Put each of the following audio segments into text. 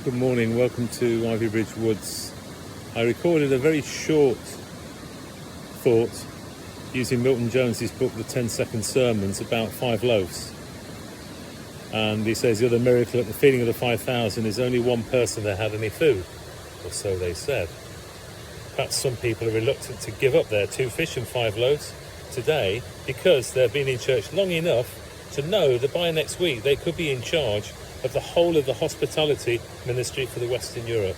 Good morning, welcome to Ivy Bridge Woods. I recorded a very short thought using Milton Jones's book, The 10-Second Sermons, about 5 loaves. And he says the other miracle at the feeding of the 5,000 is only one person that had any food, or so they said. Perhaps some people are reluctant to give up their 2 fish and 5 loaves today because they've been in church long enough to know that by next week they could be in charge of the whole of the hospitality ministry for the Western Europe.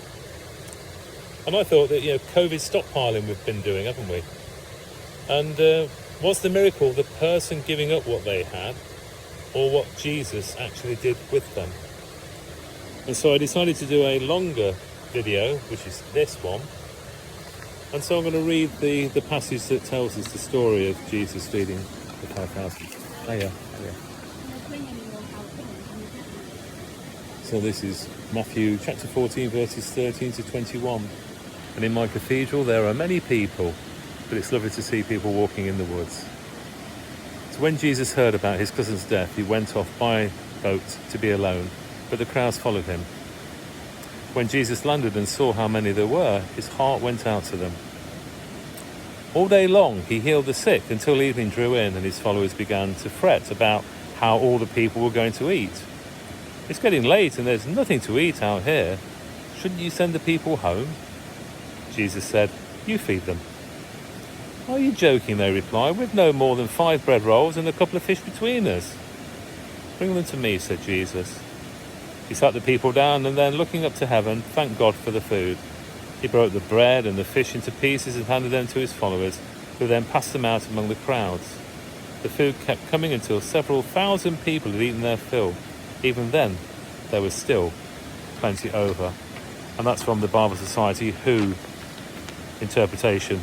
And I thought that, COVID stockpiling we've been doing, haven't we? And was the miracle the person giving up what they had, or what Jesus actually did with them? And so I decided to do a longer video, which is this one. And so I'm going to read the passage that tells us the story of Jesus feeding the 5,000. Hiya. So this is Matthew chapter 14, verses 13 to 21. And in my cathedral there are many people, but it's lovely to see people walking in the woods. So when Jesus heard about his cousin's death, he went off by boat to be alone, but the crowds followed him. When Jesus landed and saw how many there were, his heart went out to them. All day long he healed the sick until evening drew in, and his followers began to fret about how all the people were going to eat. It's getting late and there's nothing to eat out here. Shouldn't you send the people home? Jesus said, "You feed them." "Are you joking?" they replied. "We've no more than 5 bread rolls and a couple of fish between us." "Bring them to me," said Jesus. He sat the people down and then, looking up to heaven, thanked God for the food. He broke the bread and the fish into pieces and handed them to his followers, who then passed them out among the crowds. The food kept coming until several thousand people had eaten their fill. Even then, there was still plenty over. And that's from the Bible Society Who interpretation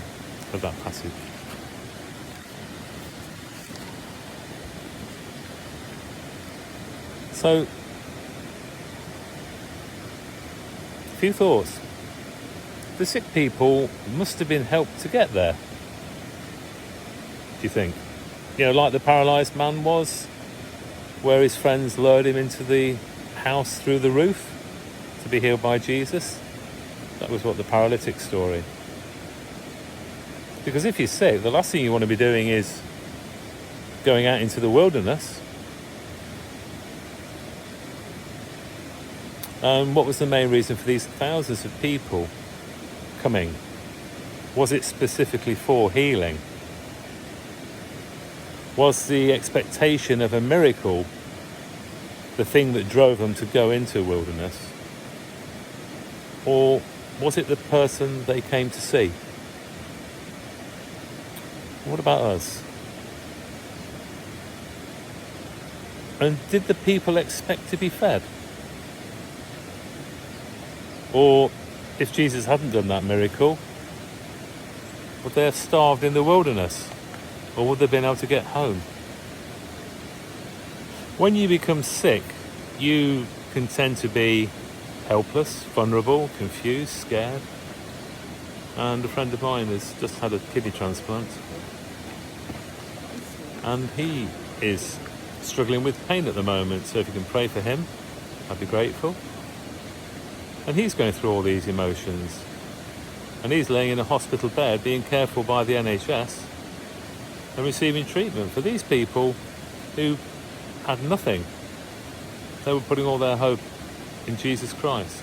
of that passage. So, a few thoughts. The sick people must have been helped to get there, do you think? Like the paralysed man was, where his friends lured him into the house through the roof to be healed by Jesus. That was what the paralytic story. Because if you're sick, the last thing you want to be doing is going out into the wilderness. What was the main reason for these thousands of people coming? Was it specifically for healing? Was the expectation of a miracle the thing that drove them to go into wilderness? Or was it the person they came to see? What about us? And did the people expect to be fed? Or if Jesus hadn't done that miracle, would they have starved in the wilderness? Or would they have been able to get home? When you become sick, you can tend to be helpless, vulnerable, confused, scared. And a friend of mine has just had a kidney transplant. And he is struggling with pain at the moment, so if you can pray for him, I'd be grateful. And he's going through all these emotions. And he's laying in a hospital bed being cared for by the NHS and receiving treatment for these people who had nothing. They were putting all their hope in Jesus Christ.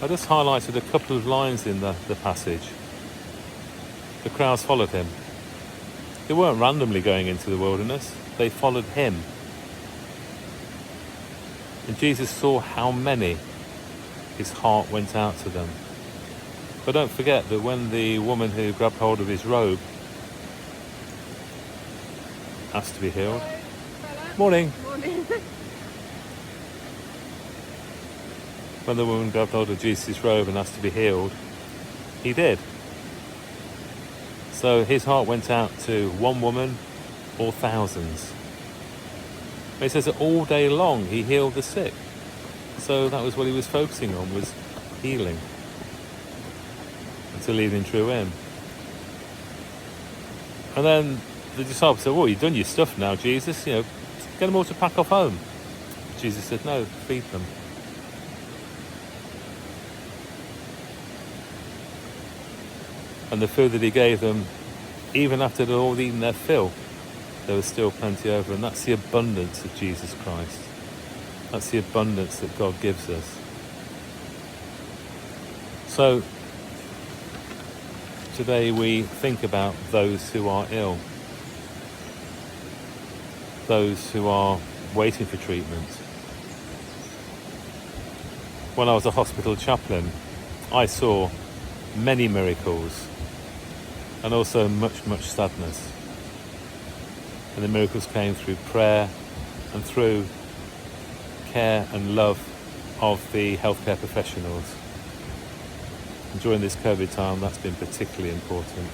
I just highlighted a couple of lines in the passage. The crowds followed him. They weren't randomly going into the wilderness. They followed him. And Jesus saw how many. His heart went out to them. But don't forget that when the woman who grabbed hold of his robe asked to be healed. Morning. Morning. When the woman grabbed hold of Jesus' robe and asked to be healed, he did. So his heart went out to one woman or thousands. It says that all day long he healed the sick. So that was what he was focusing on, was healing. Until evening drew in. And then the disciples said, "Well, you've done your stuff now, Jesus. Get them all to pack off home." Jesus said, no, feed them. And the food that he gave them, even after they'd all eaten their fill, there was still plenty over. And that's the abundance of Jesus Christ. That's the abundance that God gives us. So today we think about those who are ill, those who are waiting for treatment. When I was a hospital chaplain, I saw many miracles and also much, much sadness. And the miracles came through prayer and through care and love of the healthcare professionals. And during this COVID time, that's been particularly important.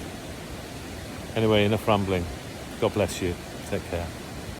Anyway, enough rambling. God bless you. Take care.